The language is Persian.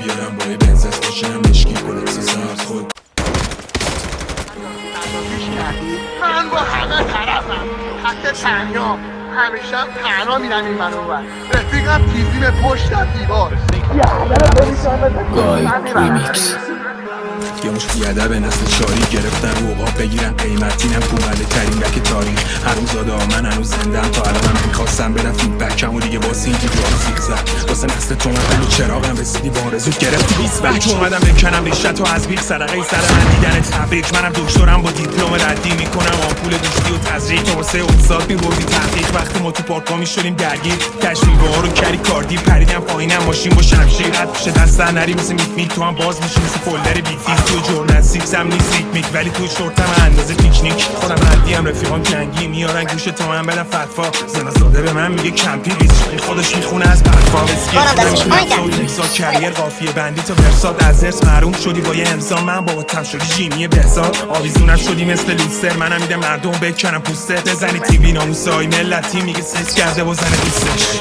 بیارم با بنزت باشم مشکی کلکس سبز خود من با همه طرفم حتی تنها همیشه هم تنها میرم این منو بر رفیقم تیزی به پشتم دیوار یه مش بیادب نسل چاری گرفتن رو عقاب بگیرن قیمتینم کومله ترین بک تاریخ هنوز من هنوز زندم تا الانم میخواستم بدم فیدبکم و دیگه واسه این ویدیوها رو سیخ زد واسه نسل تو من چراغم رسیدی با آرزو گرفتی 20 بک اومدم بکنم ریشتو از بیخ صدقه سر من دیدن تبریک منم دکترم با دیپلم ردی میکنم آمپول دوستی و تزریق تو واسه استاد میبردی تحقیق وقتی ما تو پارکا میشدیم درگیر تشریفه ها رو کری کاردی پریدم پایینم ماشین با شمشیر رد میشه دست نری مثل میک تو هم باز میشی مثل فولدر بیتیز تو جورنال سیپسم نیست ریتمیک ولی تو شورتم اندازه پیکنیک خودم عدیم رفیقام جنگی میارن گوش تا من بدم فتوا زنازاده به من میگه کمپی ریز خودش میخونه از برفا اسکی کریر قافیه بندی تا برساد از نرس محروم شدی با یه امضا من باباتم شدی جیمی بهزاد آویزونم شدی مثل لوستر منم میدم مردم بکنم پوستر بزنی تیوی ناموسای ملتی میگه سیس کرده با زن دوستش